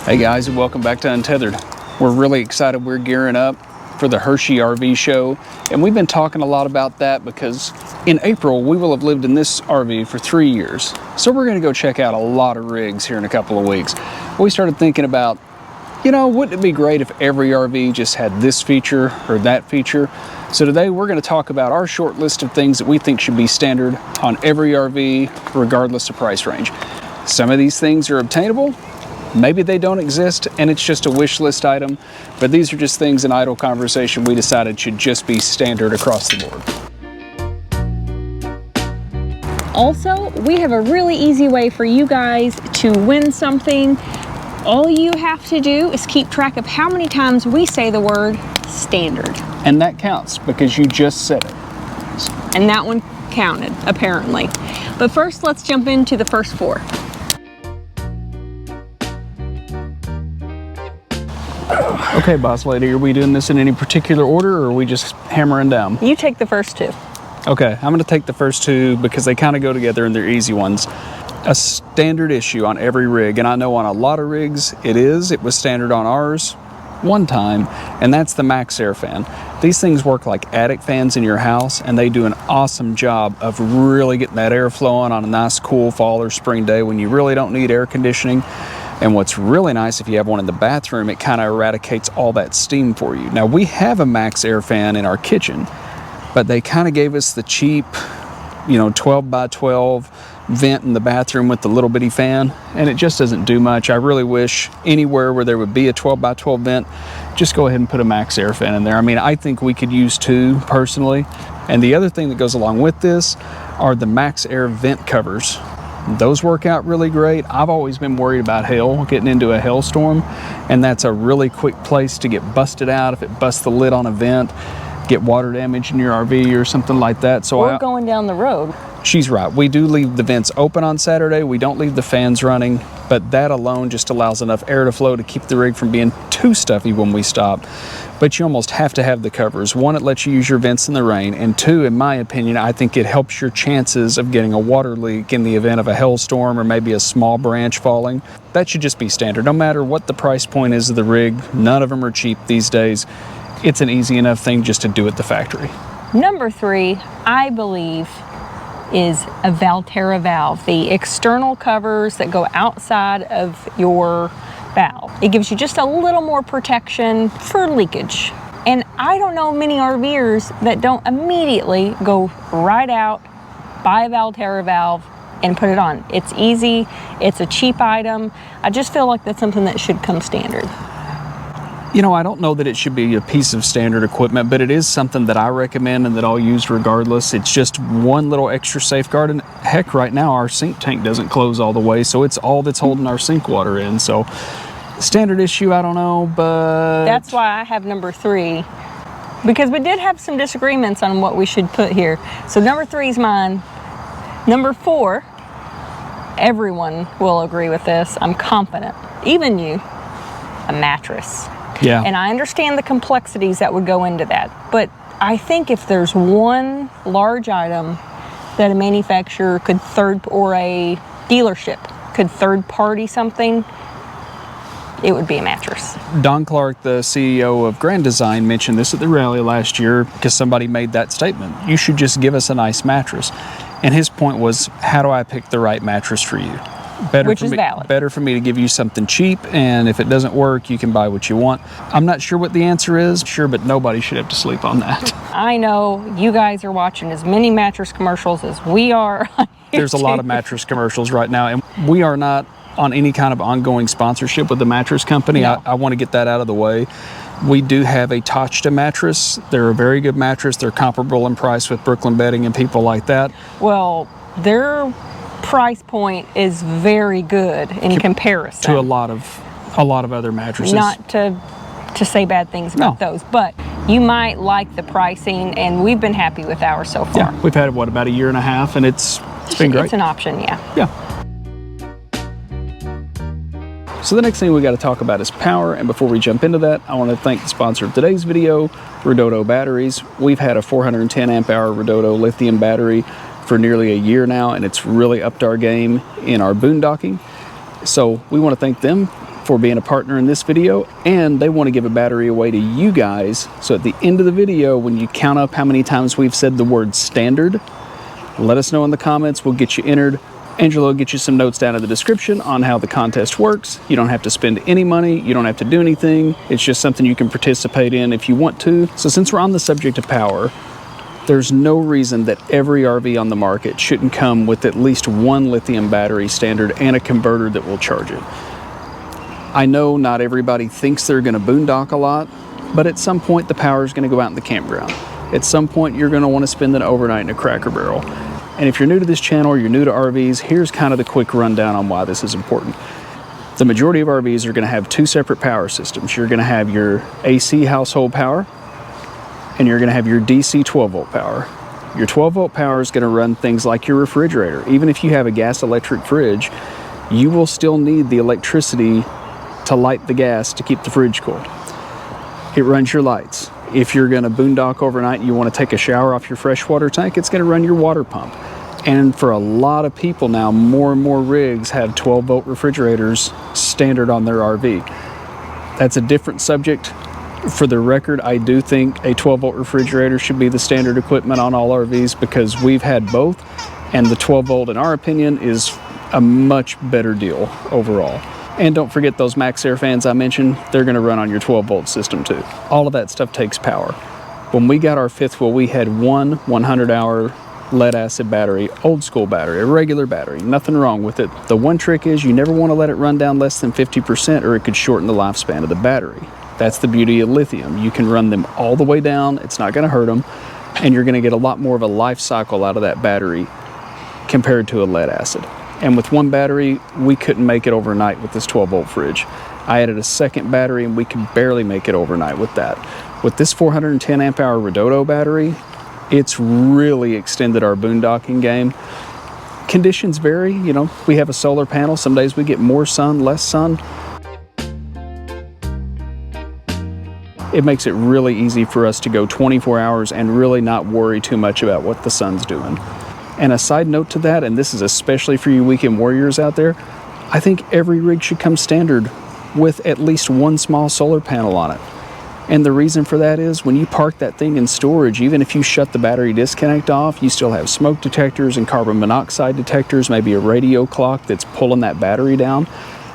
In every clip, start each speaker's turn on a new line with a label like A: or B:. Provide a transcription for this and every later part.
A: Hey guys, and welcome back to Untethered. We're really excited. We're gearing up for the Hershey RV show, and we've been talking a lot about that because in April we will have lived in this RV for 3 years. So we're going to go check out a lot of rigs here in a couple of weeks. We started thinking about, you know, wouldn't it be great if every RV just had this feature or that feature? So today we're going to talk about our short list of things that we think should be standard on every RV regardless of price range. Some of these things are obtainable. Maybe they don't exist and it's just a wish list item, but these are just things in idle conversation we decided should just be standard across the board.
B: Also, we have a really easy way for you guys to win something. All you have to do is keep track of how many times we say the word standard.
A: And that counts because you just said it.
B: And that one counted, apparently. But first, let's jump into the first four.
A: Okay, boss lady, are we doing this in any particular order or are we just hammering down?
B: You take the first two.
A: Okay, I'm going to take the first two because they kind of go together and they're easy ones. A standard issue on every rig, and I know on a lot of rigs it was standard on ours one time, and that's the max air fan. These things work like attic fans in your house, and they do an awesome job of really getting that air flowing on a nice cool fall or spring day when you really don't need air conditioning. And what's really nice, if you have one in the bathroom, it kind of eradicates all that steam for you. Now, we have a max air fan in our kitchen, but they kind of gave us the cheap, 12 by 12 vent in the bathroom with the little bitty fan, and it just doesn't do much. I really wish anywhere where there would be a 12 by 12 vent, just go ahead and put a max air fan in there. I mean, I think we could use two personally. And the other thing that goes along with this are the max air vent covers. Those work out really great. I've always been worried about hail, getting into a hailstorm, and that's a really quick place to get busted out if it busts the lid on a vent, get water damage in your RV or something like that. So
B: we're going down the road.
A: She's right. We do leave the vents open on Saturday. We don't leave the fans running, but that alone just allows enough air to flow to keep the rig from being too stuffy when we stop. But you almost have to have the covers. One, it lets you use your vents in the rain, and two, in my opinion, I think it helps your chances of getting a water leak in the event of a hailstorm or maybe a small branch falling. That should just be standard. No matter what the price point is of the rig, none of them are cheap these days. It's an easy enough thing just to do at the factory.
B: Number three, I believe, is a Valterra valve, the external covers that go outside of your valve. It gives you just a little more protection for leakage. And I don't know many RVers that don't immediately go right out, buy a Valterra valve, and put it on. It's easy, it's a cheap item. I just feel like that's something that should come standard.
A: I don't know that it should be a piece of standard equipment, but it is something that I recommend and that I'll use regardless. It's just one little extra safeguard, and heck, right now our sink tank doesn't close all the way, so it's all that's holding our sink water in. So standard issue, I don't know, but
B: that's why I have number three, because we did have some disagreements on what we should put here. So number three is mine. Number four, everyone will agree with this, I'm confident, even you, a mattress.
A: Yeah.
B: And I understand the complexities that would go into that, but I think if there's one large item that a manufacturer could or a dealership could third party something, it would be a mattress.
A: Don Clark, the CEO of Grand Design, mentioned this at the rally last year because somebody made that statement. You should just give us a nice mattress. And his point was, how do I pick the right mattress for you?
B: Which is valid.
A: Better for me to give you something cheap, and if it doesn't work, you can buy what you want. I'm not sure what the answer is, but nobody should have to sleep on that.
B: I know you guys are watching as many mattress commercials as we are.
A: There's a lot of mattress commercials right now, and we are not on any kind of ongoing sponsorship with the mattress company.
B: No.
A: I want to get that out of the way. We do have a Touchta mattress. They're a very good mattress. They're comparable in price with Brooklyn Bedding and people like that.
B: Well, their price point is very good in comparison
A: to a lot of other mattresses.
B: Not to say bad things about those, but you might like the pricing, and we've been happy with ours so far.
A: Yeah, we've had it, about a year and a half, and it's been great.
B: It's an option, yeah.
A: So the next thing we got to talk about is power, and before we jump into that, I want to thank the sponsor of today's video, Redodo batteries. We've had a 410 amp hour Redodo lithium battery for nearly a year now, and it's really upped our game in our boondocking. So we want to thank them for being a partner in this video, and they want to give a battery away to you guys. So at the end of the video, when you count up how many times we've said the word standard, let us know in the comments. We'll get you entered. Angela will get you some notes down in the description on how the contest works. You don't have to spend any money. You don't have to do anything. It's just something you can participate in if you want to. So since we're on the subject of power, there's no reason that every RV on the market shouldn't come with at least one lithium battery standard and a converter that will charge it. I know not everybody thinks they're going to boondock a lot, but at some point the power is going to go out in the campground. At some point you're going to want to spend an overnight in a Cracker Barrel. And if you're new to this channel or you're new to RVs, here's kind of the quick rundown on why this is important. The majority of RVs are going to have two separate power systems. You're going to have your AC household power, and you're going to have your DC 12-volt power. Your 12-volt power is going to run things like your refrigerator. Even if you have a gas electric fridge, you will still need the electricity to light the gas to keep the fridge cool. It runs your lights. If you're going to boondock overnight and you want to take a shower off your freshwater tank, it's going to run your water pump. And for a lot of people now, more and more rigs have 12-volt refrigerators standard on their RV. That's a different subject. For the record, I do think a 12-volt refrigerator should be the standard equipment on all RVs because we've had both, and the 12-volt, in our opinion, is a much better deal overall. And don't forget those Max Air fans I mentioned, they're going to run on your 12-volt system too. All of that stuff takes power. When we got our fifth wheel, we had one 100-hour lead acid battery, old school battery, a regular battery, nothing wrong with it. The one trick is you never want to let it run down less than 50% or it could shorten the lifespan of the battery. That's the beauty of lithium. You can run them all the way down, it's not going to hurt them, and you're going to get a lot more of a life cycle out of that battery compared to a lead acid. And with one battery, we couldn't make it overnight with this 12-volt fridge. I added a second battery and we could barely make it overnight with that. With this 410 amp hour Redodo battery, it's really extended our boondocking game. Conditions vary, you know, we have a solar panel. Some days we get more sun, less sun. It makes it really easy for us to go 24 hours and really not worry too much about what the sun's doing. And a side note to that, and this is especially for you weekend warriors out there, I think every rig should come standard with at least one small solar panel on it. And the reason for that is when you park that thing in storage, even if you shut the battery disconnect off, you still have smoke detectors and carbon monoxide detectors, maybe a radio clock that's pulling that battery down.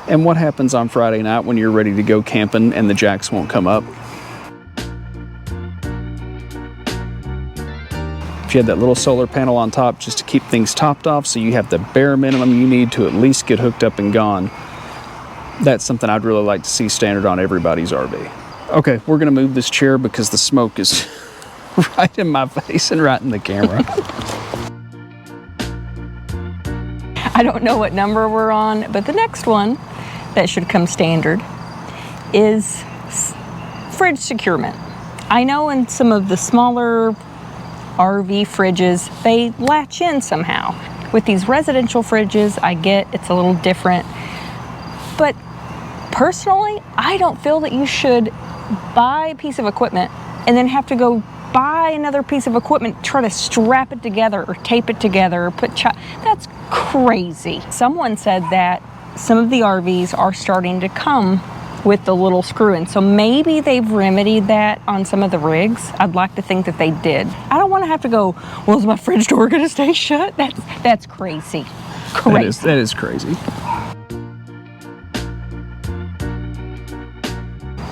A: And what happens on Friday night when you're ready to go camping and the jacks won't come up? You had that little solar panel on top just to keep things topped off, so you have the bare minimum you need to at least get hooked up and gone. That's something I'd really like to see standard on everybody's RV. Okay, we're gonna move this chair because the smoke is right in my face and right in the camera.
B: I don't know what number we're on, but the next one that should come standard is fridge securement. I know in some of the smaller RV fridges, they latch in somehow. With these residential fridges, I get it's a little different, but personally, I don't feel that you should buy a piece of equipment and then have to go buy another piece of equipment, try to strap it together or tape it together or that's crazy. Someone said that some of the RVs are starting to come with the little screw in. So maybe they've remedied that on some of the rigs. I'd like to think that they did. I don't want to have to go, well, is my fridge door going to stay shut? That's crazy. Crazy.
A: That is crazy.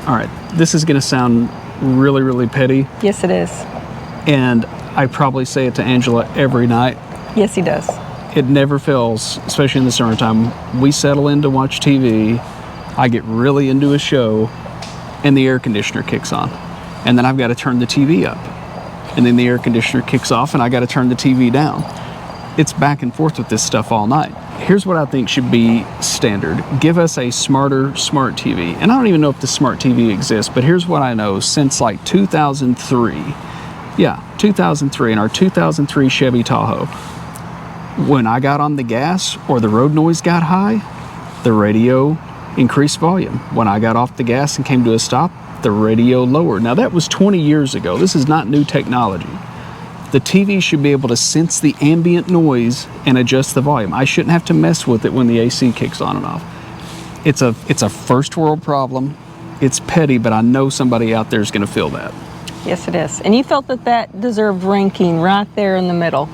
A: All right, this is going to sound really, really petty.
B: Yes, it is.
A: And I probably say it to Angela every night.
B: Yes, he does.
A: It never fails, especially in the summertime. We settle in to watch TV. I get really into a show and the air conditioner kicks on. And then I've got to turn the TV up. And then the air conditioner kicks off and I got to turn the TV down. It's back and forth with this stuff all night. Here's what I think should be standard. Give us a smarter smart TV. And I don't even know if the smart TV exists, but here's what I know. Since like 2003, yeah, 2003, in our 2003 Chevy Tahoe, when I got on the gas or the road noise got high, the radio increased volume. When I got off the gas and came to a stop, the radio lowered. Now that was 20 years ago. This is not new technology. The TV should be able to sense the ambient noise and adjust the volume. I shouldn't have to mess with it when the AC kicks on and off. It's a first world problem. It's petty, but I know somebody out there is going to feel that.
B: Yes, it is. And you felt that that deserved ranking right there in the middle.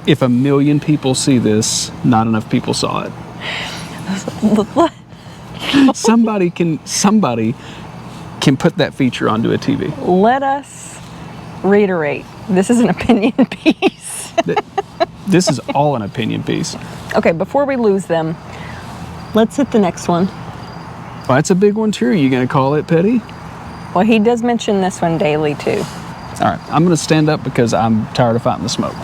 A: If 1 million people see this, not enough people saw it. Somebody can put that feature onto a TV.
B: Let us reiterate, this is an opinion piece.
A: This is all an opinion piece.
B: Okay, before we lose them, let's hit the next one.
A: Well, that's a big one too. Are you going to call it petty?
B: Well, he does mention this one daily too.
A: All right, I'm going to stand up because I'm tired of fighting the smoke.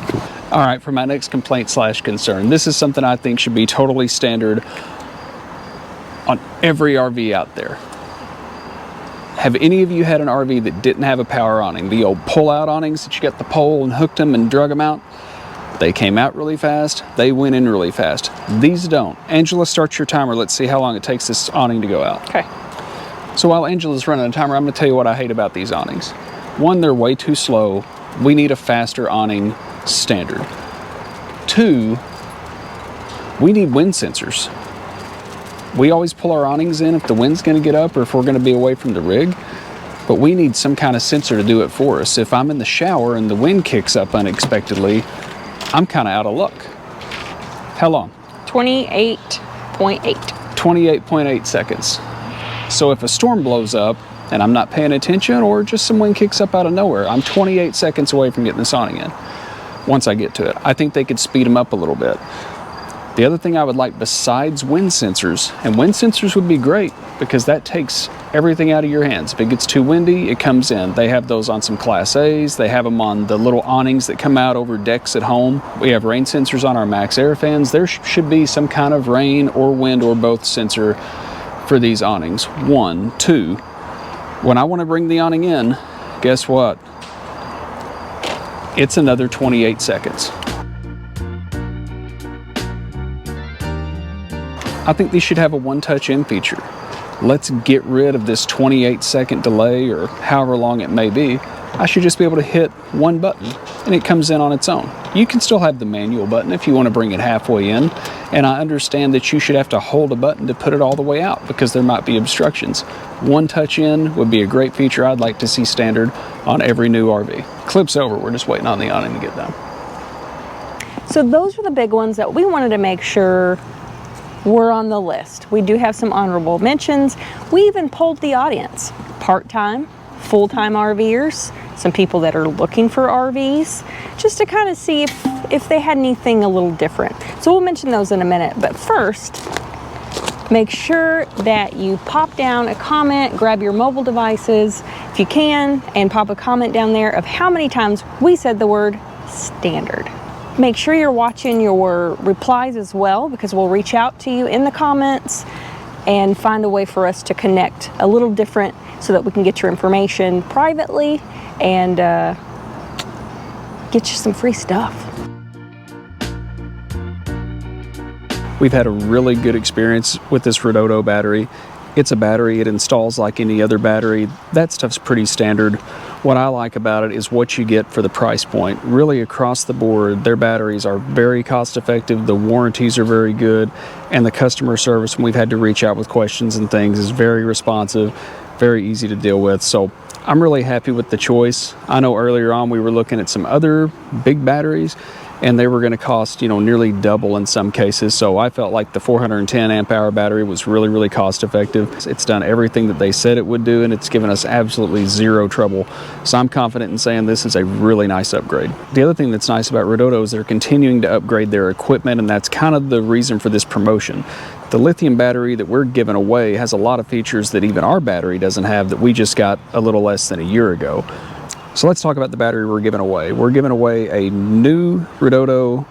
A: All right, for my next complaint / concern, this is something I think should be totally standard on every RV out there. Have any of you had an RV that didn't have a power awning? The old pull-out awnings that you got the pole and hooked them and drug them out? They came out really fast. They went in really fast. These don't. Angela, start your timer. Let's see how long it takes this awning to go out.
B: Okay.
A: So while Angela's running a timer, I'm going to tell you what I hate about these awnings. One, they're way too slow. We need a faster awning standard. Two, we need wind sensors. We always pull our awnings in if the wind's going to get up or if we're going to be away from the rig, but we need some kind of sensor to do it for us. If I'm in the shower and the wind kicks up unexpectedly, I'm kind of out of luck. How long?
B: 28.8.
A: 28.8 seconds. So if a storm blows up and I'm not paying attention or just some wind kicks up out of nowhere, I'm 28 seconds away from getting this awning in once I get to it. I think they could speed them up a little bit. The other thing I would like besides wind sensors, and wind sensors would be great because that takes everything out of your hands. If it gets too windy, it comes in. They have those on some Class A's. They have them on the little awnings that come out over decks at home. We have rain sensors on our Max Air fans. There should be some kind of rain or wind or both sensor for these awnings. 1, 2, when I want to bring the awning in, guess what? It's another 28 seconds. I think these should have a one-touch in feature. Let's get rid of this 28-second delay or however long it may be. I should just be able to hit one button and it comes in on its own. You can still have the manual button if you want to bring it halfway in, and I understand that you should have to hold a button to put it all the way out because there might be obstructions. One touch in would be a great feature I'd like to see standard on every new RV. Clip's over, we're just waiting on the awning to get done.
B: So those were the big ones that we wanted to make sure were on the list. We do have some honorable mentions. We even polled the audience, part-time, full-time RVers, some people that are looking for RVs, just to kind of see if they had anything a little different. So we'll mention those in a minute, but first, make sure that you pop down a comment, grab your mobile devices if you can, and pop a comment down there of how many times we said the word standard. Make sure you're watching your replies as well, because we'll reach out to you in the comments and find a way for us to connect a little different so that we can get your information privately and get you some free stuff.
A: We've had a really good experience with this Redodo battery. It's a battery, it installs like any other battery. That stuff's pretty standard. What I like about it is what you get for the price point. Really across the board, their batteries are very cost effective, the warranties are very good, and the customer service when we've had to reach out with questions and things is very responsive, very easy to deal with. So I'm really happy with the choice. I know earlier on we were looking at some other big batteries and they were going to cost, nearly double in some cases. So I felt like the 410 amp hour battery was really, really cost effective. It's done everything that they said it would do, and it's given us absolutely zero trouble. So I'm confident in saying this is a really nice upgrade. The other thing that's nice about Redodo is they're continuing to upgrade their equipment, and that's kind of the reason for this promotion. The lithium battery that we're giving away has a lot of features that even our battery doesn't have that we just got a little less than a year ago. So let's talk about the battery we're giving away. We're giving away a new Redodo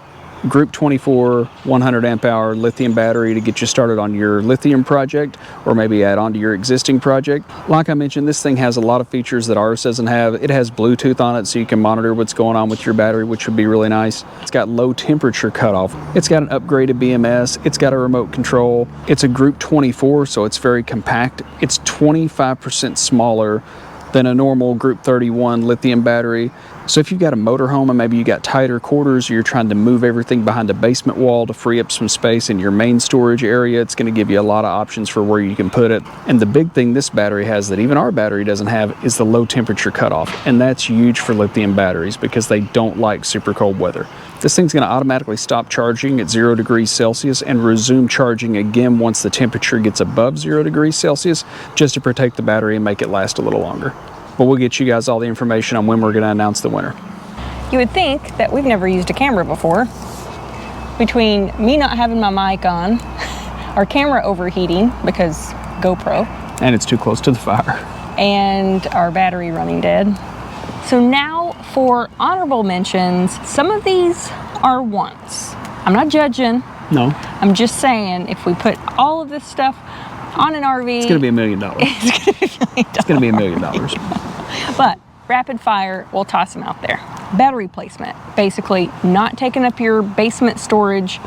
A: Group 24 100 amp hour lithium battery to get you started on your lithium project, or maybe add on to your existing project. Like I mentioned, this thing has a lot of features that ours doesn't have. It has Bluetooth on it so you can monitor what's going on with your battery, which would be really nice. It's got low temperature cutoff. It's got an upgraded BMS. It's got a remote control. It's a Group 24, so it's very compact. It's 25% smaller than a normal Group 31 lithium battery. So if you've got a motorhome and maybe you got tighter quarters, or you're trying to move everything behind a basement wall to free up some space in your main storage area, it's going to give you a lot of options for where you can put it. And the big thing this battery has that even our battery doesn't have is the low temperature cutoff. And that's huge for lithium batteries because they don't like super cold weather. This thing's going to automatically stop charging at 0 degrees Celsius and resume charging again once the temperature gets above 0 degrees Celsius, just to protect the battery and make it last a little longer. But we'll get you guys all the information on when we're going to announce the winner.
B: You would think that we've never used a camera before. Between me not having my mic on, our camera overheating because GoPro,
A: And it's too close to the fire.
B: and our battery running dead. So now for honorable mentions, some of these are wants. I'm not judging.
A: No,
B: I'm just saying if we put all of this stuff on an RV,
A: it's going to be $1 million. It's going to be $1 million.
B: But rapid fire, we'll toss them out there. Battery placement, basically not taking up your basement storage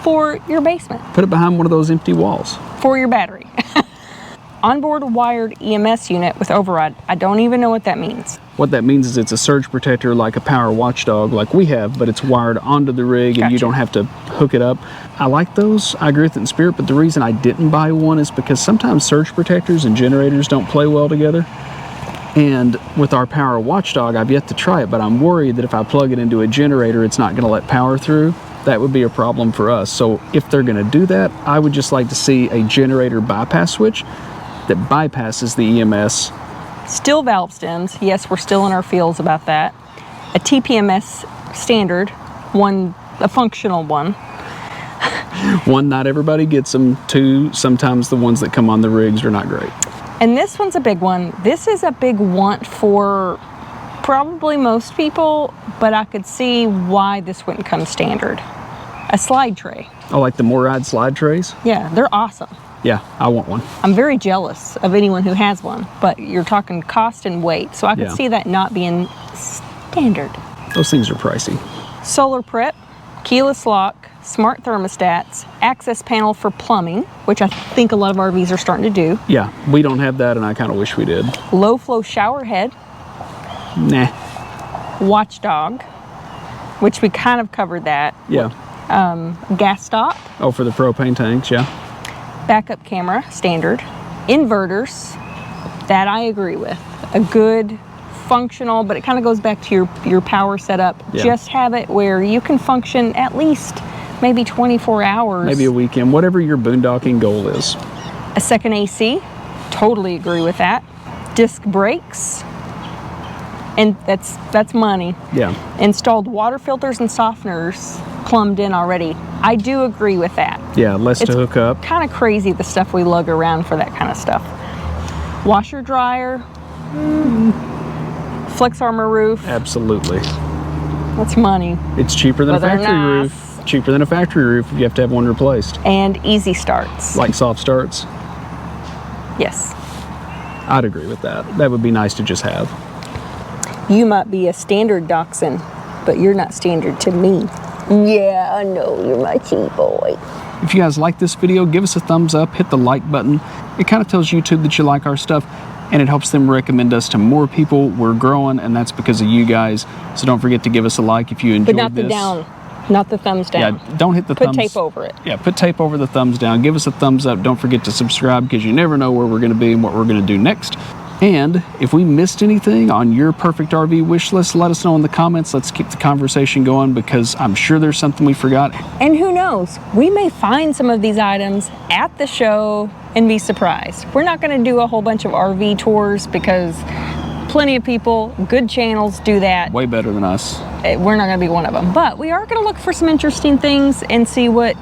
B: for your basement,
A: Put it behind one of those empty walls.
B: for your battery. Onboard wired EMS unit with override. I don't even know what that means.
A: What that means is it's a surge protector like a power watchdog like we have, but it's wired onto the rig and you
B: Gotcha.
A: don't have to hook it up. I like those. I agree with it in spirit, but the reason I didn't buy one is because sometimes surge protectors and generators don't play well together. And with our power watchdog, I've yet to try it, but I'm worried that if I plug it into a generator, it's not going to let power through. That would be a problem for us. So if they're going to do that, I would just like to see a generator bypass switch that bypasses the EMS.
B: Still valve stems. Yes, we're still in our feels about that. A TPMS standard, a functional one.
A: One, not everybody gets them. Two, sometimes the ones that come on the rigs are not great.
B: And this one's a big one. This is a big want for probably most people, but I could see why this wouldn't come standard. A slide tray.
A: Oh, like the Moride slide trays?
B: Yeah, they're awesome.
A: Yeah, I want one.
B: I'm very jealous of anyone who has one, but you're talking cost and weight, so I could
A: Yeah.
B: see that not being standard.
A: Those things are pricey.
B: Solar prep, keyless lock, smart thermostats, access panel for plumbing, which I think a lot of RVs are starting to do,
A: Yeah, we don't have that, and I kind of wish we did.
B: low flow shower head,
A: Nah.
B: watchdog, which we kind of covered that,
A: Yeah.
B: gas stop,
A: Oh, for the propane tanks, yeah.
B: backup camera, standard, inverters, that I agree with. A good, functional, but it kind of goes back to your power setup.
A: Yeah.
B: Just have it where you can function at least maybe 24 hours.
A: Maybe a weekend, whatever your boondocking goal is.
B: A second AC, totally agree with that. Disc brakes, and that's money.
A: Yeah.
B: Installed water filters and softeners plumbed in already. I do agree with that.
A: Yeah, less
B: It's
A: to hook up.
B: kind of crazy the stuff we lug around for that kind of stuff. Washer dryer, flex armor roof,
A: Absolutely.
B: that's money.
A: It's cheaper than
B: Well,
A: a
B: they're
A: factory
B: nice.
A: roof. Cheaper than a factory roof if you have to have one replaced.
B: And easy starts.
A: Like soft starts.
B: Yes.
A: I'd agree with that. That would be nice to just have.
B: You might be a standard dachshund, but you're not standard to me. Yeah, I know, you're my cheap boy.
A: If you guys like this video, give us a thumbs up, hit the like button. It kind of tells YouTube that you like our stuff, and it helps them recommend us to more people. We're growing, and that's because of you guys. So don't forget to give us a like if you enjoyed
B: But not
A: this.
B: the down, not the thumbs down.
A: Yeah, don't hit the
B: Put
A: thumbs.
B: tape over it.
A: Yeah, put tape over the thumbs down. Give us a thumbs up. Don't forget to subscribe because you never know where we're going to be and what we're going to do next. And if we missed anything on your perfect RV wish list, let us know in the comments. Let's keep the conversation going because I'm sure there's something we forgot.
B: And who knows, we may find some of these items at the show and be surprised. We're not going to do a whole bunch of RV tours because plenty of people, good channels do that.
A: Way better than us.
B: We're not going to be one of them. But we are going to look for some interesting things and see what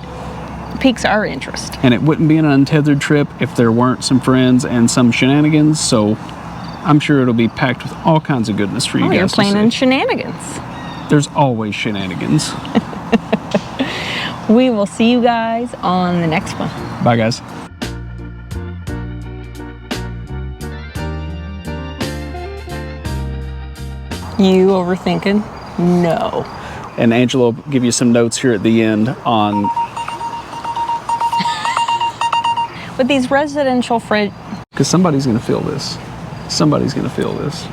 B: piques our interest.
A: And it wouldn't be an untethered trip if there weren't some friends and some shenanigans. So I'm sure it'll be packed with all kinds of goodness for you guys
B: You're
A: to
B: planning
A: see.
B: shenanigans.
A: There's always shenanigans.
B: We will see you guys on the next one.
A: Bye, guys.
B: You overthinking? No.
A: And Angela will give you some notes here at the end on...
B: With these residential fridge,
A: Because somebody's going to feel this. Somebody's going to feel this.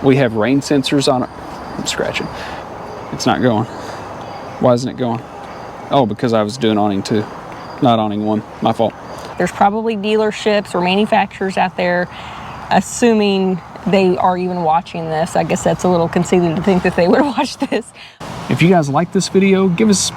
A: We have rain sensors on it. I'm scratching. It's not going. Why isn't it going? Oh, because I was doing awning 2, not awning 1. My fault.
B: There's probably dealerships or manufacturers out there, assuming they are even watching this. I guess that's a little conceited to think that they would watch this.
A: If you guys like this video, give us